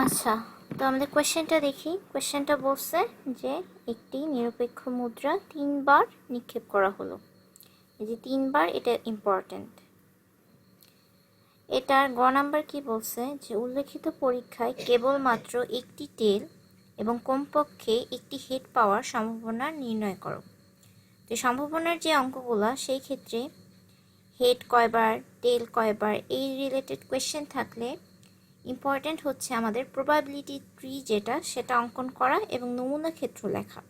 আচ্ছা, তো আমাদের কোয়েশ্চেনটা দেখি। কোয়েশ্চেনটা বলছে যে একটি নিরপেক্ষ মুদ্রা 3 বার নিক্ষেপ করা হলো। এই যে 3 বার, এটা ইম্পর্ট্যান্ট। এটার গ নাম্বার কি বলছে যে উল্লেখিত পরীক্ষায় কেবলমাত্র একটি টেল এবং কমপক্ষে একটি হেড পাওয়ার সম্ভাবনা নির্ণয় করো। তো সম্ভাবনার যে অঙ্কগুলো, সেই ক্ষেত্রে হেড কয়বার, টেল কয়বার, এই রিলেটেড কোয়েশ্চেন থাকলে ইম্পর্ট্যান্ট হচ্ছে আমাদের প্রবাবিলিটি ট্রি যেটা, সেটা অঙ্কন করা এবং নমুনা ক্ষেত্র লেখা।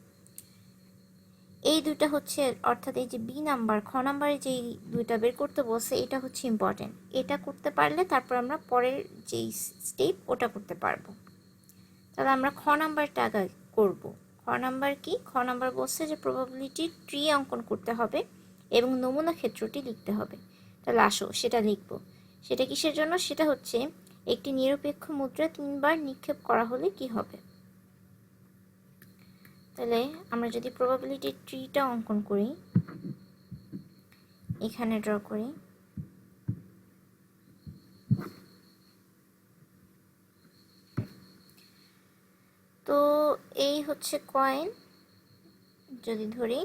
এই দুইটা হচ্ছে, অর্থাৎ এই যে বি নাম্বার, খ নাম্বারে যেই দুইটা বের করতে বলছে, এটা হচ্ছে ইম্পর্ট্যান্ট। এটা করতে পারলে তারপর আমরা পরের যেই স্টেপ ওটা করতে পারবো। তাহলে আমরা খ নাম্বারটা আগে করব। খ নাম্বার কি? খ নাম্বার বলছে যে প্রবাবিলিটি ট্রি অঙ্কন করতে হবে এবং নমুনা ক্ষেত্রটি লিখতে হবে। তাহলে আসো সেটা লিখব। সেটা কিসের জন্য? সেটা হচ্ছে একটি নিরপেক্ষ মুদ্রা 3 বার নিক্ষেপ করা হলে কি হবে। তাহলে আমরা যদি প্রবাবিলিটি ট্রিটা অঙ্কন করি, এখানে ড্র করি, তো এই হচ্ছে কয়েন। যদি ধরি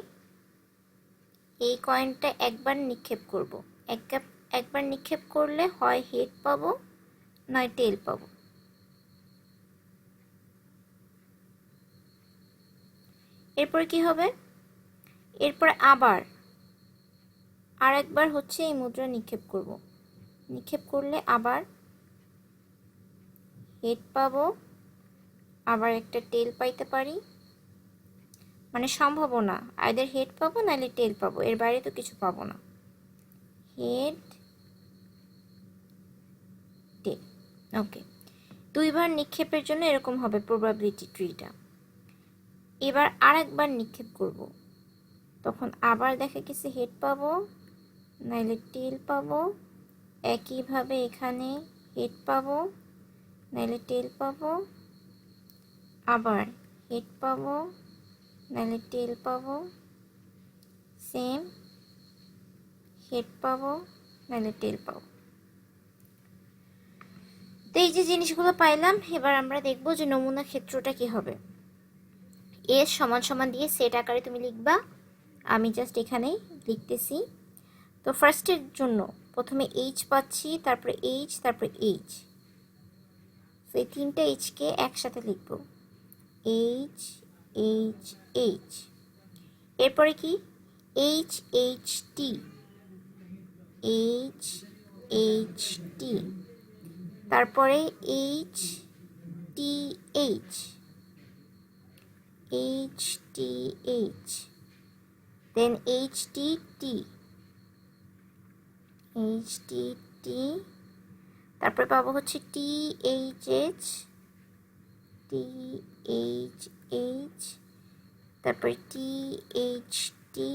এই কয়েনটা একবার নিক্ষেপ করব, একবার নিক্ষেপ করলে হয় হেড পাবো নয় টেল পাবো। এরপরে কি হবে? এরপরে আবার একবার হচ্ছে এই মুদ্রা নিক্ষেপ করব। নিক্ষেপ করলে আবার হেড পাবো, আবার একটা টেল পাইতে পারি। মানে সম্ভাবনা আইদার হেড পাবো নাহলে টেল পাবো, এর বাইরে তো কিছু পাবো না। হেড, টেল, ওকে। 2 বার নিক্ষেপের জন্য এরকম হবে প্রবাবিলিটি ট্রিটা। এবার আরেকবার নিক্ষেপ করব, তখন আবার দেখা গেছে হেড পাবো নাইলে টেল পাবো। একইভাবে এখানে হেড পাবো নাইলে টেল পাবো, আবার হেড পাবো নাইলে টেল পাবো, সেম হেড পাবো নাইলে টেল পাবো। তো এই যে জিনিসগুলো পাইলাম, এবার আমরা দেখব যে নমুনা ক্ষেত্রটা কি হবে। এর সমান সমান দিয়ে সেট আকারে তুমি লিখবা, আমি জাস্ট এখানে লিখতেছি। তো ফার্স্টের জন্য প্রথমে এইচ পাচ্ছি, তারপরে এইচ, তারপরে এইচ। তো এই তিনটা এইচকে একসাথে লিখব, এইচ এইচ এইচ। এরপরে কি? H H T, H H T, তারপরে H T H, H T H, then H T T, H T T, তারপরে পাবো হচ্ছে T H H, T H H, তারপরে টি এইচ টি,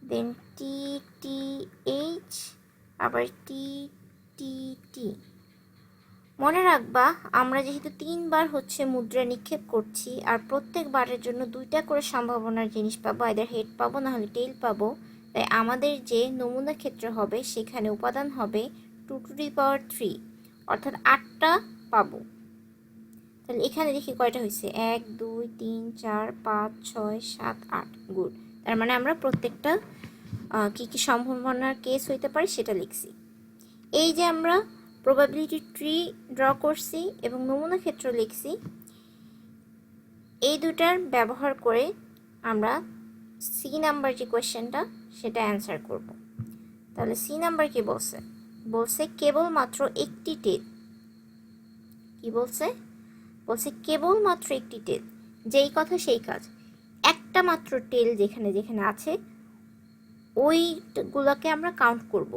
দেন টি T H, আবার টি টি টি। মনে রাখবা, আমরা যেহেতু 3 বার হচ্ছে মুদ্রা নিক্ষেপ করছি আর প্রত্যেক বারের জন্য 2টা করে সম্ভাবনার জিনিস পাবো, আইদার হেড পাবো না হলে টেল পাবো। তাই আমাদের যে নমুনা ক্ষেত্র হবে সেখানে উপাদান হবে 2⁻3, অর্থাৎ 8টা পাবো। তাহলে এখানে দেখি কয়টা হয়েছে, 1 2 3 4 5 6 7 8, গুড। তার মানে আমরা প্রত্যেকটা কি কি সম্ভাবনার কেস হইতে পারে সেটা লিখছি। এই যে আমরা প্রবাবিলিটি ট্রি ড্র করছি এবং নমুনা ক্ষেত্র লিখছি, এই দুটার ব্যবহার করে আমরা সি নাম্বার যে কোয়েশ্চেনটা সেটা অ্যান্সার করব। তাহলে সি নাম্বার কি বলছে? বলছে কেবলমাত্র একটি টেল। কি বলছে? বলছে কেবলমাত্র একটি টেল। যেই কথা সেই কাজ। একটা মাত্র টেল যেখানে যেখানে আছে ওইগুলোকে আমরা কাউন্ট করব।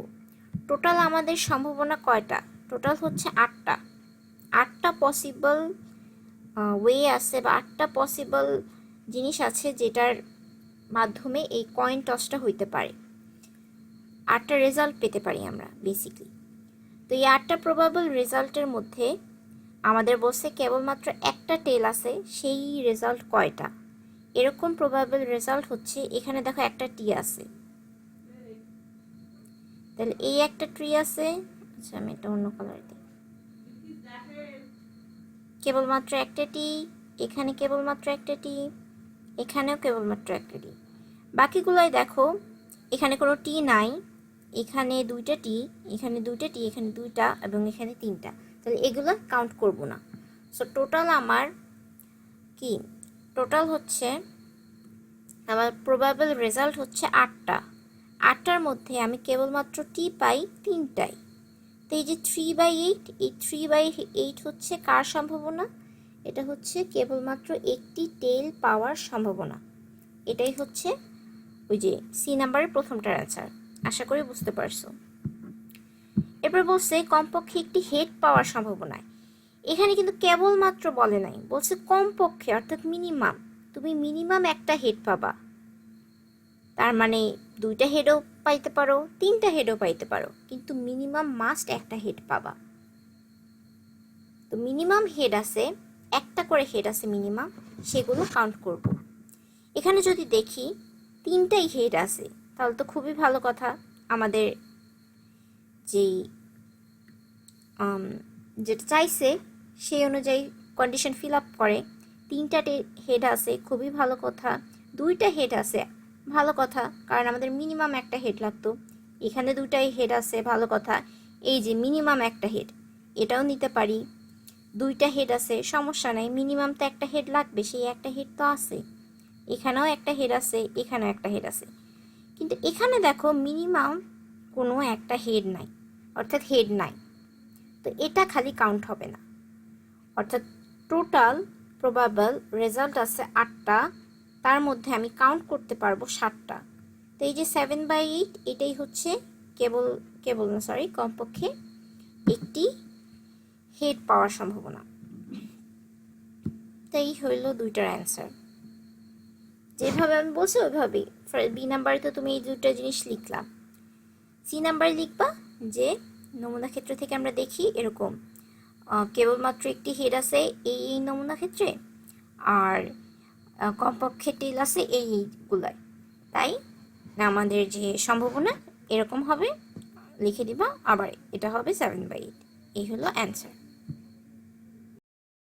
টোটাল আমাদের সম্ভাবনা কয়টা? টোটাল হচ্ছে 8টা। 8টা পসিবল ওয়ে আছে বা 8টা পসিবল জিনিস আছে যেটার মাধ্যমে এই কয়েন টসটা হইতে পারে। 8টা রেজাল্ট পেতে পারি আমরা বেসিকলি। তো এই 8টা প্রবাবল রেজাল্টের মধ্যে আমাদের বলছে কেবলমাত্র একটা টেল আছে, সেই রেজাল্ট কয়টা? এরকম প্রবাবল রেজাল্ট হচ্ছে, এখানে দেখো একটা টি আছে, তাহলে এই একটা ট্রি আছে। আচ্ছা, আমি একটা অন্য কালার দিই। কেবলমাত্র একটা টি, এখানে কেবলমাত্র একটা টি, এখানেও কেবলমাত্র একটা টি। বাকিগুলোই দেখো এখানে কোনো টি নাই, এখানে দুইটা টি, এখানে দুইটা টি, এখানে দুইটা এবং এখানে তিনটা, তাহলে এগুলো কাউন্ট করব না। সো টোটাল আমার কি, টোটাল হচ্ছে আমার প্রবাবল রেজাল্ট হচ্ছে 8টা। 8টার মধ্যে আমি কেবলমাত্র টি পাই 3টাই। তো এই যে 3/8, এই 3/8 হচ্ছে কার সম্ভাবনা? এটা হচ্ছে কেবলমাত্র একটি টেল পাওয়ার সম্ভাবনা। এটাই হচ্ছে ওই যে সি নাম্বারের প্রথমটার অ্যান্সার। আশা করি বুঝতে পারছো। এরপর বলছে কমপক্ষে একটি হেড পাওয়ার সম্ভাবনায়। এখানে কিন্তু কেবলমাত্র বলে নাই, বলছে কমপক্ষে অর্থাৎ মিনিমাম। তুমি মিনিমাম একটা হেড পাবা, তার মানে 2টা হেডও পাইতে পারো, 3টা হেডও পাইতে পারো, কিন্তু মিনিমাম মাস্ট একটা হেড পাবা। তো মিনিমাম হেড আছে, একটা করে হেড আছে মিনিমাম, সেগুলো কাউন্ট করব। এখানে যদি দেখি 3টাই হেড আছে, তাহলে তো খুবই ভালো কথা। আমাদের যেই যেটা চাইছে সেই অনুযায়ী কন্ডিশন ফিল আপ করে। 3টা হেড আছে, খুবই ভালো কথা। 2টা হেড আছে, ভালো কথা, কারণ আমাদের মিনিমাম একটা হেড লাগতো। এখানে 2টাই হেড আছে, ভালো কথা। এই যে মিনিমাম একটা হেড, এটাও নিতে পারি। 2টা হেড আছে, সমস্যা নাই, মিনিমাম তো একটা হেড লাগবে, সেই একটা হেড তো আছে। এখানেও একটা হেড আছে, এখানেও একটা হেড আছে, কিন্তু এখানে দেখো মিনিমাম কোনো একটা হেড নাই, অর্থাৎ হেড নাই। তো এটা খালি কাউন্ট হবে না, অর্থাৎ টোটাল প্রবাবল রেজাল্ট আছে 8টা, তার মধ্যে আমি কাউন্ট করতে পারবো 7টা। তো এই যে 7/8, এটাই হচ্ছে কেবল না সরি কমপক্ষে একটি হেড পাওয়ার সম্ভাবনা। তো এই হইল 2টার অ্যান্সার। যেভাবে আমি বলছি ওইভাবেই। বি নাম্বারে তো তুমি এই 2টা জিনিস লিখলাম। সি নাম্বারে লিখবা যে নমুনা ক্ষেত্র থেকে আমরা দেখি এরকম কেবলমাত্র একটি হেড আছে এই নমুনা ক্ষেত্রে, আর কমপক্ষে টেল আছে এইগুলায়, তাই আমাদের যে সম্ভাবনা এরকম হবে লিখে দিবা, আবার এটা হবে 7/8। এই হলো অ্যান্সার।